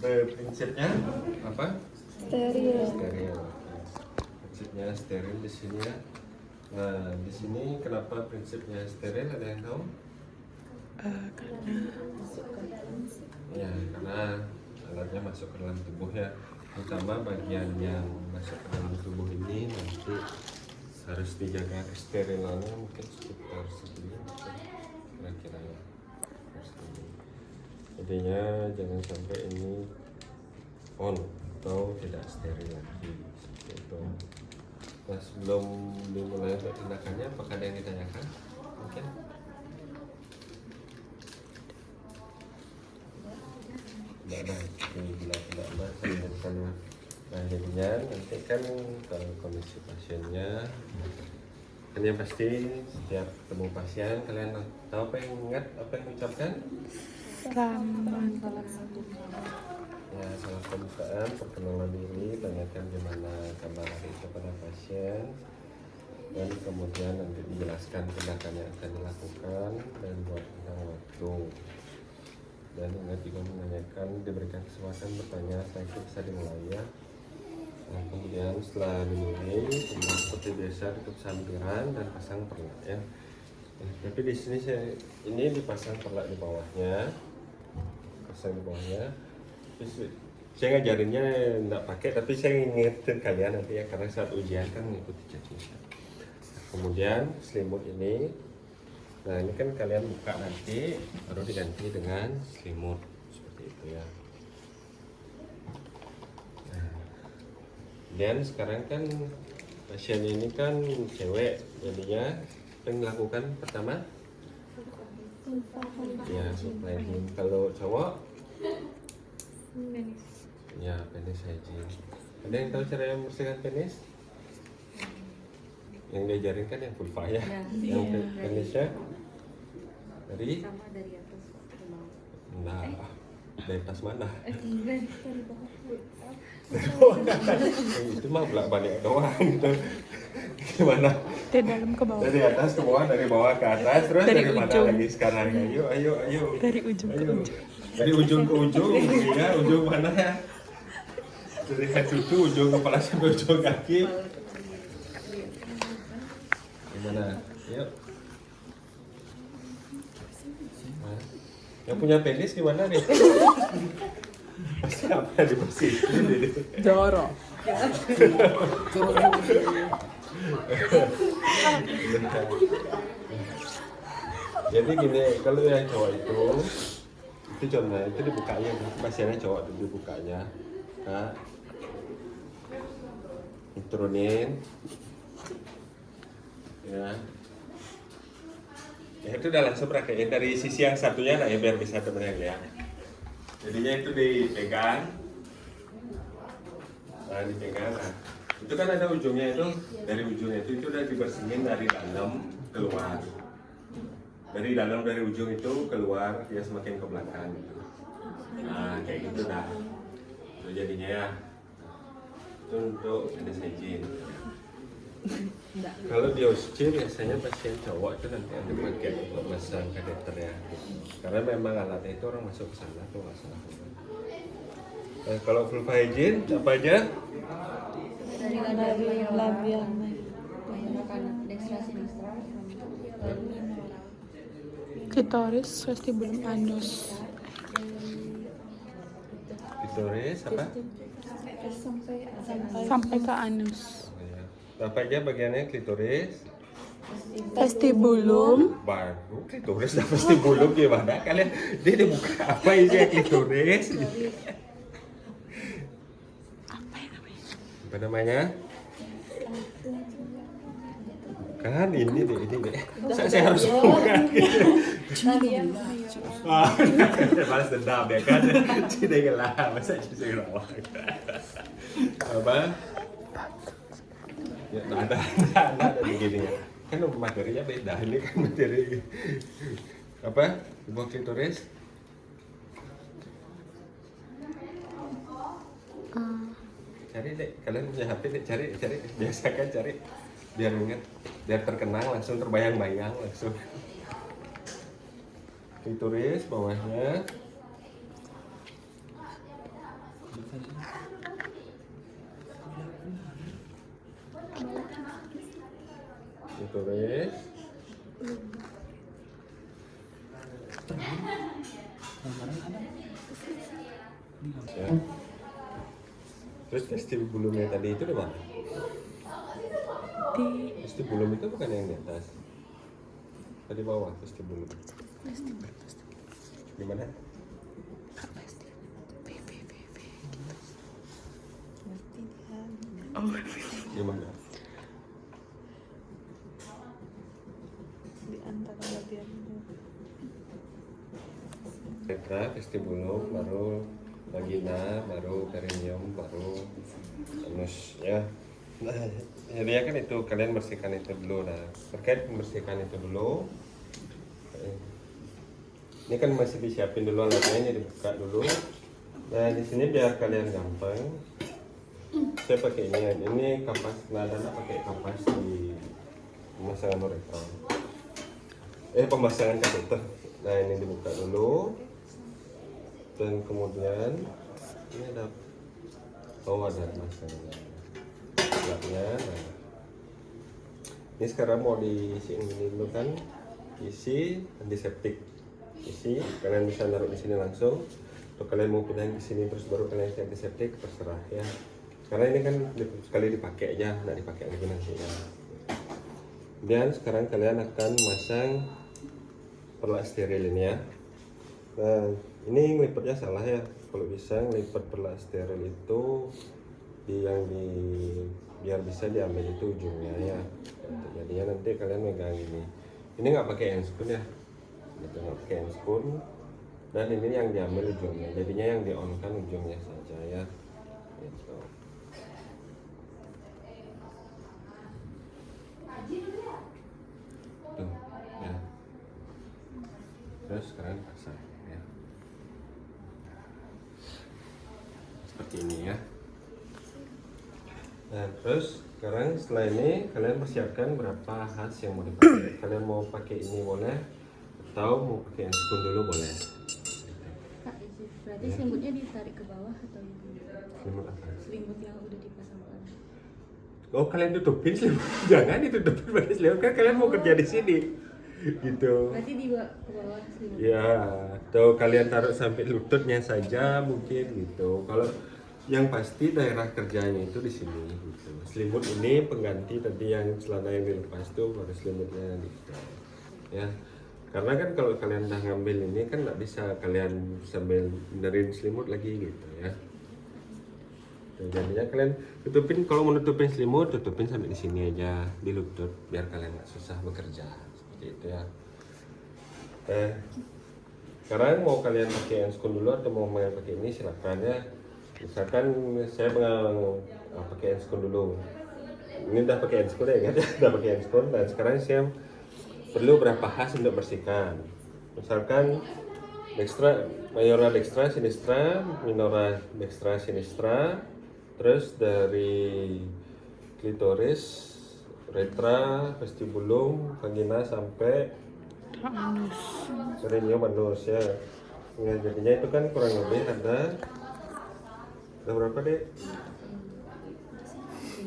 Prinsipnya apa? Steril. Steril. Prinsipnya steril di sini ya. Nah, di sini kenapa prinsipnya steril, ada yang tahu? Karena Ya, karena alatnya masuk ke dalam tubuh ya. Terutama bagian yang masuk ke dalam tubuh ini nanti harus dijaga kesterilannya mungkin sekitar segini kira-kira ya. Intinya jangan sampai ini on atau tidak steril lagi seperti itu. Nah, sebelum dimulai tindakannya, apakah ada yang ditanyakan? Mungkin tidak ada. Bila tidak ada, saya ingatkan. Nah, jadinya nanti kan kalau kondisi pasiennya, kan yang pasti setiap ketemu pasien kalian tahu apa yang ingat, apa yang ucapkan? selamat. Ya, salah pembukaan, perkenalan diri, tanyakan gimana kabar hari itu pada pasien, dan kemudian nanti dijelaskan tindakan yang akan dilakukan dan buat tentang waktu. Dan ingat juga menanyakan, diberikan kesempatan bertanya setelah itu bisa dimulai ya. Nah, kemudian setelah dimulai, kemudian seperti biasa tutup sampiran dan pasang perlak ya. Nah, tapi di sini ini dipasang perlak di bawahnya, pasang di bawahnya. Saya ngajarinnya enggak pakai, tapi saya ngingetin kalian nanti ya, karena saat ujian kan mengikuti jadwalnya. Kemudian selimut ini, nah ini kan kalian buka nanti baru diganti dengan selimut seperti itu ya. Nah, dan sekarang kan pasien ini kan cewek, jadinya apa yang dilakukan pertama? Ya, supplying. Kalau cowok? Ya, penis hygiene. Ada yang tahu cara membersihkan penis? Yang diajarin kan yang vulva ya, yang penisnya dari? Sama dari atas ke bawah. Nah, dari atas mana? Dari Oh, itu mah balik doang gitu. Gimana? Dari dalam ke bawah. Dari atas ke bawah, dari bawah ke atas, terus Dari dari mana ujung. lagi sekarang? Ayo. Dari ujung ke Ayo. ujung. Dari ujung ke ujung, ya, ujung mana ya? Dari head to toe, ujung kepala sampai ujung kaki. Gimana? Yuk. Nah, yang punya penis gimana nih? Pasti apa dibersihin ini? Jorok. Jadi gini, kalau yang cowok itu contohnya itu dibukanya, pasiennya cowok itu dibukanya, nah, diturunin, ya itu udah langsung praktekin dari sisi yang satunya lah ya biar bisa temen-temen lihat. Jadinya itu dipegang, nah dipegang, nah itu kan ada ujungnya itu, dari ujungnya itu udah dibersihin dari dalam keluar. Dari dalam, dari ujung itu keluar, dia semakin ke belakang gitu. Nah kayak gitu dah itu jadinya ya. Itu untuk penis hygiene. Kalau di OSCE biasanya pasien cowok itu nanti ada pakai untuk masang kateter ya, karena memang alatnya itu orang masuk ke sana tuh nggak salah. Kalau vulva hygiene apa aja? Dari labial menggunakan dekstra. klitoris, vestibulum anus. Klitoris apa? Sampai ke anus. Apa aja bagiannya klitoris? Vestibulum, Baru klitoris dan vestibulum gimana kalian? Dia dibuka apa isinya klitoris? Apa namanya? Kan ini deh. Saya harus buka gitu. Ah, balas dendam ya kan? Tidak gelah, masa saya gelah. Apa? Ya, ada begini ya. Kan materinya beda, ini kan materi apa? Sebuah klitoris. Cari deh, kalian punya HP deh, cari, biasakan cari, biar ingat, biar terkenang langsung terbayang-bayang langsung. Klitoris bawahnya, Ditulis. Ya. Terus vestibulumnya tadi itu di mana? Di Vestibulum itu bukan yang di atas. Tadi bawah vestibulum. Di mana? Oh, Di mana? di antara bagian itu. Tetra, vestibulum, baru vagina, baru perineum, baru anus ya. Nah, jadi ya kan itu kalian bersihkan itu dulu. Nah, terkait membersihkan itu dulu. Ini kan masih disiapin dulu alatnya, dibuka dulu. Nah, di sini biar kalian gampang. Saya pakai ini kapas nadana pakai kapas di pemasangan uretra. Pemasangan kateter. Nah, ini dibuka dulu. Dan kemudian ini ada ada masalahnya. Nah, ini sekarang mau diisiin ini dulu kan, isi antiseptik, isi kalian bisa naruh di sini langsung. Atau kalian mau pindahin ke sini terus baru kalian isi antiseptik, terserah ya. Karena ini kan sekali dipakai aja, nggak dipakai lagi nanti ya. Dan sekarang kalian akan masang perlak steril ini ya. Nah, ini ngelipatnya salah ya. Kalau bisa ngelipat perlak steril itu biar bisa diambil itu ujungnya ya. Jadinya nanti kalian megang ini. Ini nggak pakai handscoon ya. Gitu, nggak pakai handscoon. Dan ini yang diambil ujungnya. Jadinya yang di on kan ujungnya saja ya. Gitu. Tuh ya. Terus sekarang pasang ya. Seperti ini ya. Nah, terus sekarang setelah ini kalian persiapkan berapa has yang mau dipakai. Kalian mau pakai ini boleh, atau mau pakai yang spoon dulu boleh. Kak, berarti selimutnya ditarik ke bawah atau gimana? Selimut apa? Selimut yang udah dipasangkan. Oh, kalian tutupin selimut? Jangan ditutupin pakai selimut, kan kalian mau kerja di sini. Gitu. Berarti dibawa ke bawah selimut. Ya, atau kalian taruh sampai lututnya saja mungkin gitu. Kalau yang pasti daerah kerjanya itu di sini gitu. Selimut ini pengganti tadi yang celana yang dilepas tuh, baru selimutnya gitu. Ya. Karena kan kalau kalian udah ngambil ini kan nggak bisa kalian sambil benerin selimut lagi gitu ya. Tuh, jadinya kalian tutupin, kalau mau nutupin selimut tutupin sampai di sini aja di lutut biar kalian nggak susah bekerja seperti itu ya. Sekarang mau kalian pakai handscoon dulu atau mau pakai ini silakan ya. Misalkan saya pakai handscoon dulu. Ini udah pakai handscoon ya kan? Udah pakai handscoon. Dan sekarang saya perlu berapa has untuk bersihkan. Misalkan dextra, mayora dextra sinistra, minora dextra sinistra, terus dari klitoris, uretra, vestibulum, vagina sampai anus. perineum anus ya. Nah, jadinya itu kan kurang lebih ada berapa deh?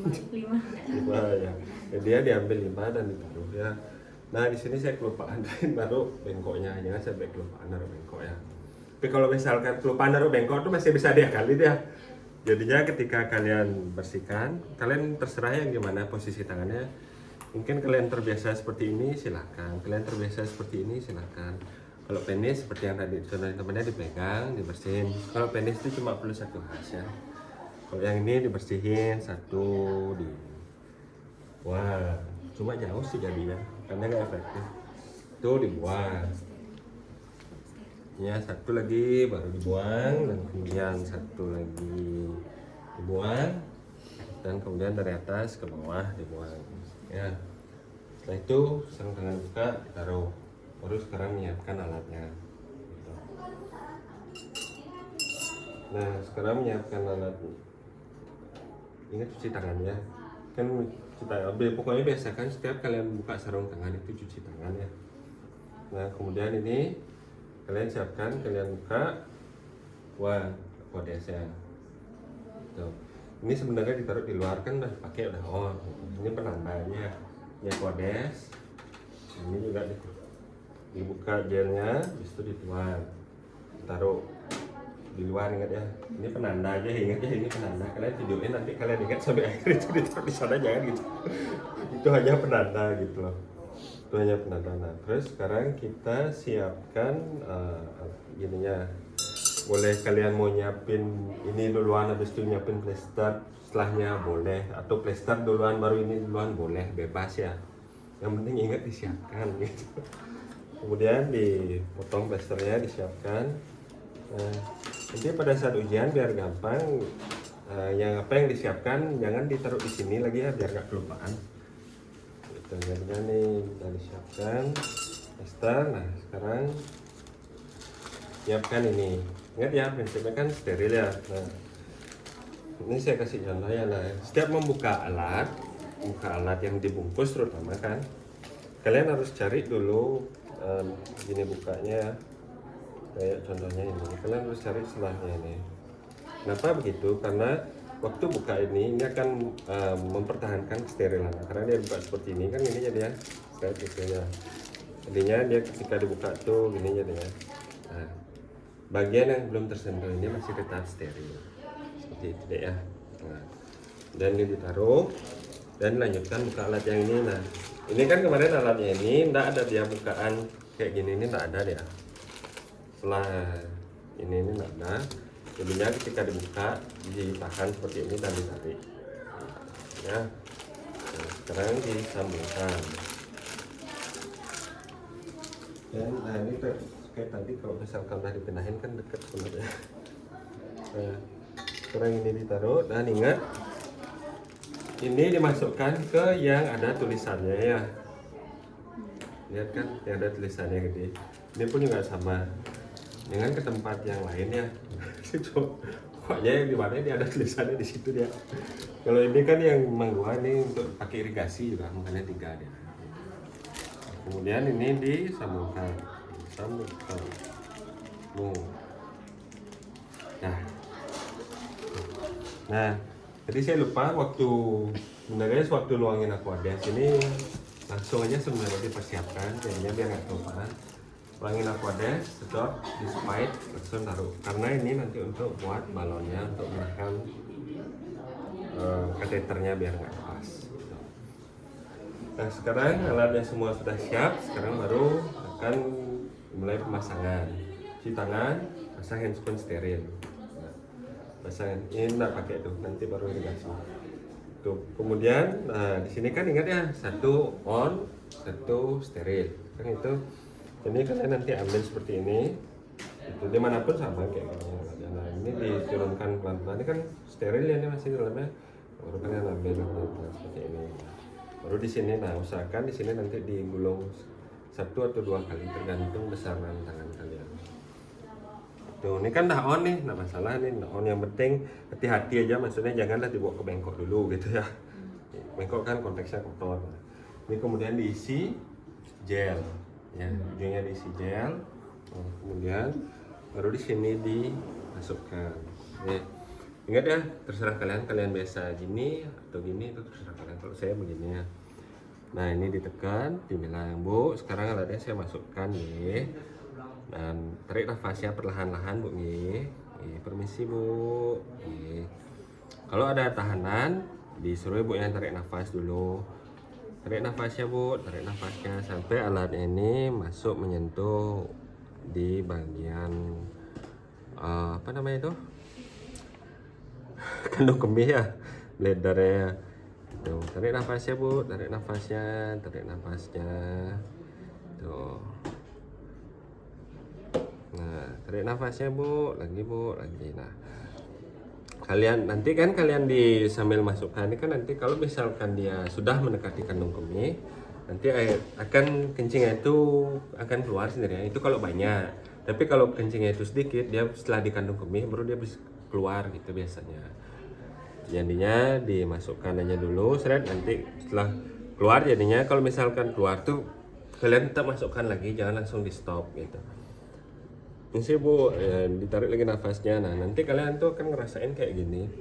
5 ya. Jadi dia diambil 5 dan ditaruh ya. Nah, di sini saya kelupaan naruh bengkoknya, jangan sampai kelupaan naruh bengkok ya. Tapi kalau misalkan kelupaan naruh bengkok itu masih bisa diakali ya. Jadinya ketika kalian bersihkan, kalian terserah yang gimana posisi tangannya. Mungkin kalian terbiasa seperti ini, silahkan. Kalian terbiasa seperti ini, silahkan. Kalau penis seperti yang tadi contohnya temannya dipegang, dibersihin. Kalau penis itu cuma perlu 1 has ya. Kalau yang ini dibersihin 1 di. Wah, cuma jauh sih jadinya, karena nggak efektif. Itu dibuang. Ya, 1 lagi baru dibuang, dan kemudian 1 lagi dibuang, dan kemudian dari atas ke bawah dibuang. Ya. Setelah itu sarung tangan buka, taruh. Baru sekarang menyiapkan alatnya. Gitu. Nah, sekarang menyiapkan alat. Ingat cuci tangan ya. Kan kita pokoknya biasakan setiap kalian buka sarung tangan itu cuci tangan ya. Nah, kemudian ini kalian siapkan, kalian buka. Wah, kodesnya. Tuh. Ini sebenarnya ditaruh di luar kan udah pakai udah on. Ini penambahnya ya kodes. Ini juga dibuka gelnya, habis itu dituang, taruh di luar, ingat ya. Ini penanda aja, ingat ya, ini penanda. Kalian videoin nanti kalian ingat sampai akhir itu ditaruh di sana, jangan gitu. Itu hanya penanda gitu loh. Itu hanya penanda. Nah, terus sekarang kita siapkan gininya. Boleh kalian mau nyiapin ini duluan habis itu nyiapin plester setelahnya boleh, atau plester duluan baru ini duluan boleh, bebas ya. Yang penting ingat disiapkan gitu. Kemudian dipotong plesternya, disiapkan. Nah, nanti pada saat ujian biar gampang, yang apa yang disiapkan jangan ditaruh di sini lagi ya biar nggak kelupaan. Gitu, jadinya nih kita disiapkan plester. Nah sekarang siapkan ini. Ingat ya, prinsipnya kan steril ya. Nah, ini saya kasih contoh ya. Nah, setiap membuka alat yang dibungkus terutama kan, kalian harus cari dulu gini bukanya. Kayak contohnya ini, kalian harus cari selahnya ini. Kenapa begitu? Karena waktu buka ini akan mempertahankan kesterilan. Karena dia buka seperti ini kan, ini jadinya kayak gitu ya. Jadinya dia ketika dibuka tuh gini jadinya. Nah, bagian yang belum tersentuh ini masih tetap steril seperti itu deh ya. Nah, dan ini ditaruh dan lanjutkan buka alat yang ini. Nah ini kan kemarin alatnya ini tidak ada dia bukaan kayak gini, ini tidak ada dia. Setelah ini tidak ada, jadinya ketika dibuka ditahan seperti ini dan ditarik ya. Nah, sekarang disambungkan dan nah ini kayak tadi kalau misalkan udah dipindahin kan deket sebenarnya. Nah, sekarang ini ditaruh dan ingat ini dimasukkan ke yang ada tulisannya ya. Lihat kan yang ada tulisannya gede. Ini pun juga sama dengan ke tempat yang lain ya. Pokoknya yang di mana ini ada tulisannya di situ dia. Kalau ini kan yang Mang2 ini untuk pakai irigasi juga, makanya 3 dia. Kemudian ini disambungkan. Nah, tadi saya lupa waktu luangin aquades ini langsung aja sebenarnya dipersiapkan, jadinya biar nggak kelupaan. Luangin aquades, sedot, dispait, langsung taruh. Karena ini nanti untuk buat balonnya, untuk menekan kateternya biar nggak lepas. Nah sekarang alatnya semua sudah siap, sekarang baru akan mulai pemasangan. Cuci tangan, pasang handscoon steril. Nah, pasang ini nggak pakai tuh, nanti baru irigasi. Tuh, kemudian di sini kan ingat ya, satu on, satu steril. Kan itu. Ini kalian nanti ambil seperti ini. Itu dimanapun sama kayak gini. Nah ini diturunkan pelan-pelan. Ini kan steril ya, ini masih dalamnya. Baru kalian ambil pelan-pelan seperti ini. Baru di sini, nah usahakan di sini nanti digulung 1 atau 2 kali tergantung besaran tangan kalian. Tuh, ini kan dah on nih, nggak masalah nih, nah on. Yang penting hati-hati aja, maksudnya janganlah dibawa ke bengkok dulu gitu ya. Bengkok kan konteksnya kotor. Ini kemudian diisi gel, ya, ujungnya diisi gel. Nah, kemudian baru di sini dimasukkan. Nih, ingat ya, terserah kalian biasa gini atau gini, itu terserah kalian. Kalau saya begini ya. Nah ini ditekan, dibilang Bu, sekarang alatnya saya masukkan nih. Dan tarik nafasnya perlahan-lahan Bu nih. Permisi Bu. Kalau ada tahanan, disuruh Bu yang tarik nafas dulu. Tarik nafasnya Bu, tarik nafasnya sampai alat ini masuk menyentuh di bagian apa namanya itu? Kandung kemih ya, bladernya. Tuh, tarik nafasnya Bu, tarik nafasnya. Tuh. Nah, tarik nafasnya Bu, lagi. Nah, kalian nanti kan sambil masukkan ini kan nanti kalau misalkan dia sudah mendekati kandung kemih, nanti air akan kencingnya itu akan keluar sendiri. Itu kalau banyak. Tapi kalau kencingnya itu sedikit, dia setelah di kandung kemih baru dia bisa keluar gitu biasanya. Jadinya dimasukkan aja dulu, seret, nanti setelah keluar jadinya kalau misalkan keluar tuh kalian tetap masukkan lagi, jangan langsung di stop gitu. Ini sih Bu, ditarik lagi nafasnya. Nah nanti kalian tuh akan ngerasain kayak gini.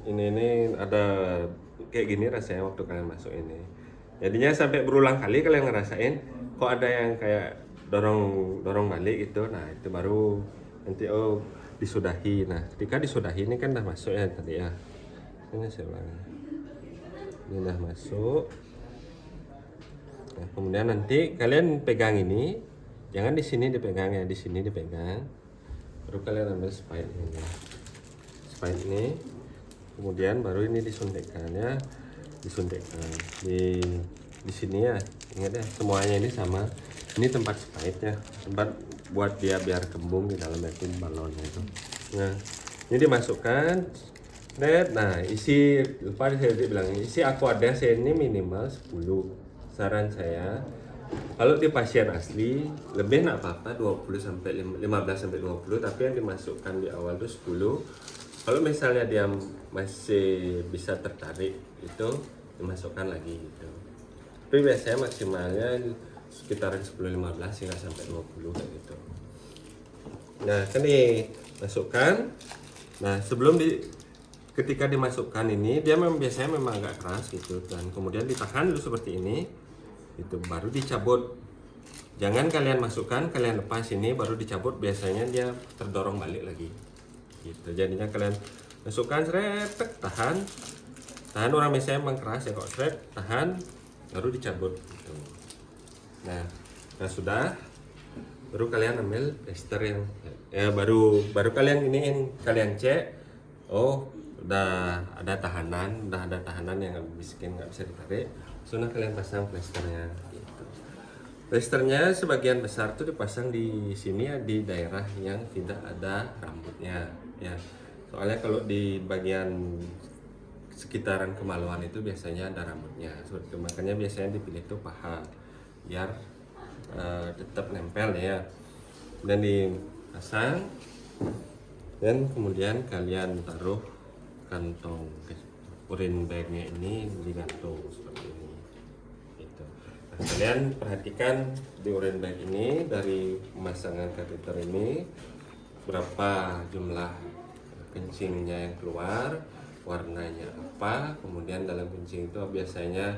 ini ada kayak gini rasanya waktu kalian masuk ini. Jadinya sampai berulang kali kalian ngerasain kok ada yang kayak dorong balik gitu. Nah itu baru nanti disudahi. Nah ketika disudahi ini kan udah masuk ya tadi ya. Ini saya ulangi. Ini udah masuk. Nah, kemudian nanti kalian pegang ini, jangan di sini dipegang ya, di sini dipegang. Baru kalian ambil spine ini. Spine ini. Kemudian baru ini disuntikkan ya, disuntikkan di sini ya. Ingat ya, semuanya ini sama. Ini tempat spine-nya, tempat buat dia biar kembung di dalamnya itu balonnya itu. Nah, ini dimasukkan. Nah, isi lupa saya bilang isi aquades ini minimal 10. Saran saya kalau di pasien asli lebih nak apa-apa 20 sampai 15 sampai 20, tapi yang dimasukkan di awal itu 10. Kalau misalnya dia masih bisa tertarik itu dimasukkan lagi gitu. Tapi biasanya maksimalnya sekitaran 10-15 hingga sampai 20 kayak gitu. Nah, kan dimasukkan. Nah, ketika dimasukkan ini dia biasanya memang agak keras gitu, dan kemudian ditahan dulu seperti ini, itu baru dicabut. Jangan kalian masukkan, kalian lepas ini baru dicabut, biasanya dia terdorong balik lagi. Gitu. Jadinya kalian masukkan seret, tahan orang biasanya memang keras ya kok, seret, tahan, baru dicabut. Gitu. Nah sudah, baru kalian ambil plester yang ya baru kalian iniin, kalian cek, udah ada tahanan yang nggak bisa ditarik, sudah kalian pasang plesternya. Gitu. Plesternya sebagian besar tuh dipasang di sini ya, di daerah yang tidak ada rambutnya ya. Soalnya kalau di bagian sekitaran kemaluan itu biasanya ada rambutnya, seperti itu. Makanya biasanya dipilih tuh paha biar tetap nempel ya. Dan dipasang, dan kemudian kalian taruh kantong urin bagnya ini digantung seperti ini gitu. Nah, kalian perhatikan di urin bag ini dari pemasangan kateter ini berapa jumlah kencingnya yang keluar, warnanya apa, kemudian dalam kencing itu biasanya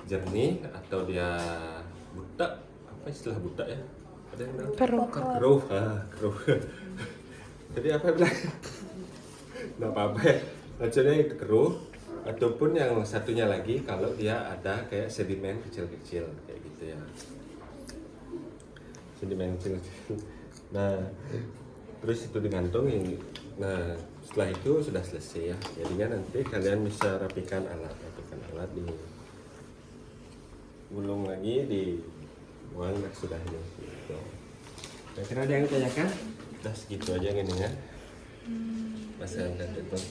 jernih atau dia buta, apa istilah buta ya, ada yang bilang keruh. Jadi apa bilang nggak apa-apa ya, maksudnya itu keruh, ataupun yang satunya lagi kalau dia ada kayak sedimen kecil-kecil kayak gitu ya, sedimen kecil-kecil. Nah terus itu digantung ini. Nah setelah itu sudah selesai ya, jadinya nanti kalian bisa rapikan alat di gulung lagi, dibuang sudah ini gitu. Kira-kira ada yang ditanyakan? Udah segitu aja gini ya, pasang kateter.